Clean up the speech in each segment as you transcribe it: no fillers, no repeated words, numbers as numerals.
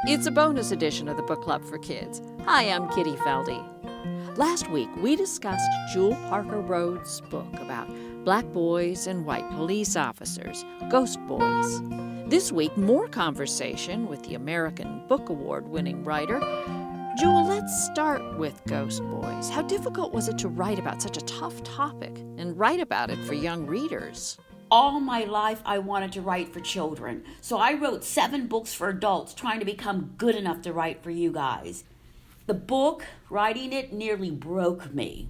It's a bonus edition of the Book Club for Kids. Hi, I'm Kitty Felde. Last week, we discussed Jewell Parker Rhodes' book about black boys and white police officers, Ghost Boys. This week, more conversation with the American Book Award-winning writer. Jewell, let's start with Ghost Boys. How difficult was it to write about such a tough topic and write about it for young readers? All my life, I wanted to write for children. So I wrote 7 books for adults, trying to become good enough to write for you guys. The book, writing it, nearly broke me.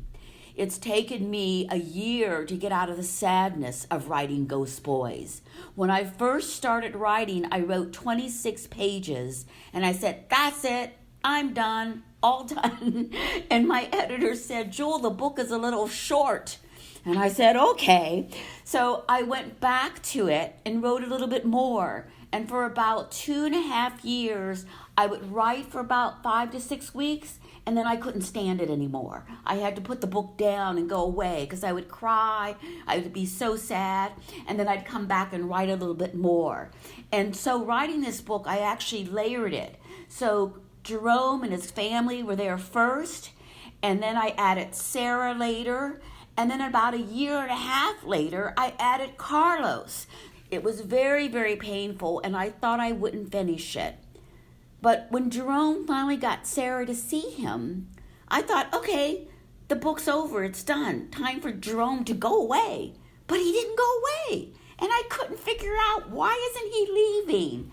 It's taken me a year to get out of the sadness of writing Ghost Boys. When I first started writing, I wrote 26 pages, and I said, that's it, I'm done, all done. And my editor said, Jewell, the book is a little short. And I said, okay. So I went back to it and wrote a little bit more. And for about 2.5 years, I would write for about 5 to 6 weeks, and then I couldn't stand it anymore. I had to put the book down and go away because I would cry. I would be so sad. And then I'd come back and write a little bit more. And so writing this book, I actually layered it. So Jerome and his family were there first, and then I added Sarah later. And then about 1.5 years later, I added Carlos. It was very, very painful, and I thought I wouldn't finish it. But when Jerome finally got Sarah to see him, I thought, okay, the book's over, it's done. Time for Jerome to go away. But he didn't go away, and I couldn't figure out, why isn't he leaving?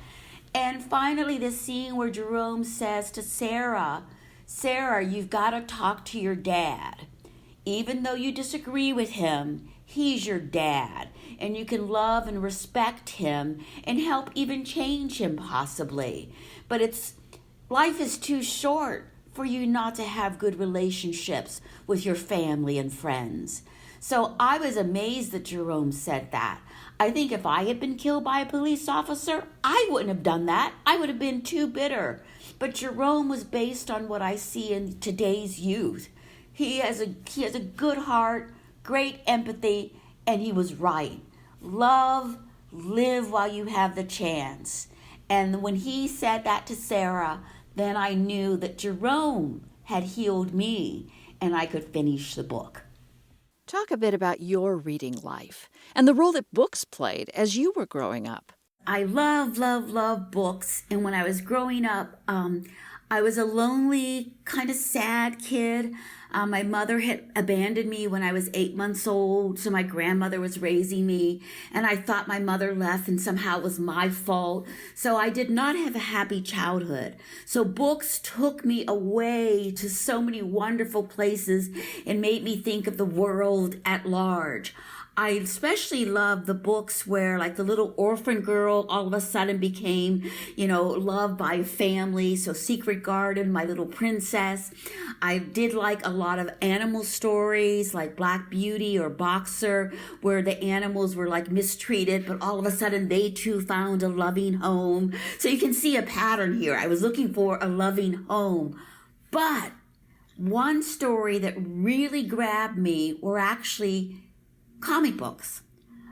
And finally, the scene where Jerome says to Sarah, Sarah, you've got to talk to your dad. Even though you disagree with him, he's your dad, and you can love and respect him and help even change him possibly. But life is too short for you not to have good relationships with your family and friends. So I was amazed that Jerome said that. I think if I had been killed by a police officer, I wouldn't have done that. I would have been too bitter. But Jerome was based on what I see in today's youth. He has a good heart, great empathy, and he was right. Love, live while you have the chance. And when he said that to Sarah, then I knew that Jerome had healed me, and I could finish the book. Talk a bit about your reading life and the role that books played as you were growing up. I love, love, love books. And when I was growing up, I was a lonely, kind of sad kid. My mother had abandoned me when I was 8 months old, so my grandmother was raising me, and I thought my mother left and somehow it was my fault. So I did not have a happy childhood. So books took me away to so many wonderful places and made me think of the world at large. I especially love the books where, like, the little orphan girl all of a sudden became, loved by a family. So Secret Garden, My Little Princess. I did like a lot of animal stories like Black Beauty or Boxer, where the animals were like mistreated, but all of a sudden they too found a loving home. So you can see a pattern here. I was looking for a loving home. But one story that really grabbed me were actually comic books.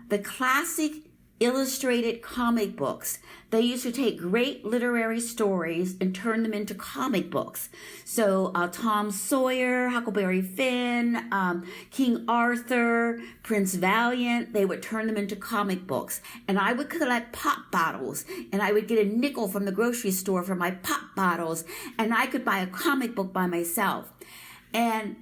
The classic illustrated comic books. They used to take great literary stories and turn them into comic books. So Tom Sawyer, Huckleberry Finn, King Arthur, Prince Valiant, they would turn them into comic books. And I would collect pop bottles, and I would get a nickel from the grocery store for my pop bottles, and I could buy a comic book by myself. And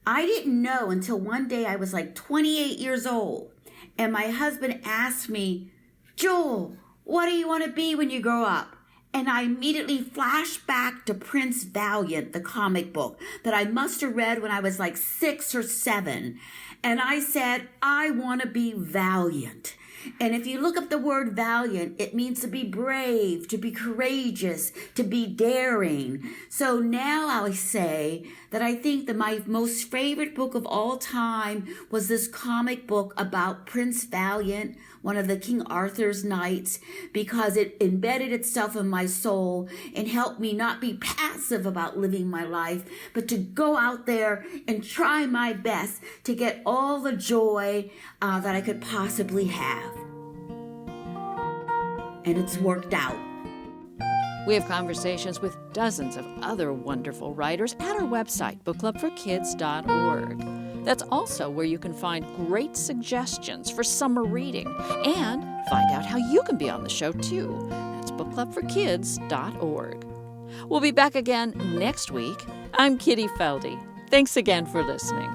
I didn't know until one day I was like 28 years old, and my husband asked me, Jewell, what do you want to be when you grow up? And I immediately flashed back to Prince Valiant, the comic book that I must have read when I was like 6 or 7. And I said, I want to be valiant. And if you look up the word valiant, it means to be brave, to be courageous, to be daring. So now I say that I think that my most favorite book of all time was this comic book about Prince Valiant, one of the King Arthur's knights, because it embedded itself in my soul and helped me not be passive about living my life, but to go out there and try my best to get all the joy that I could possibly have. And it's worked out. We have conversations with dozens of other wonderful writers at our website, bookclubforkids.org. That's also where you can find great suggestions for summer reading and find out how you can be on the show too. That's bookclubforkids.org. We'll be back again next week. I'm Kitty Felde. Thanks again for listening.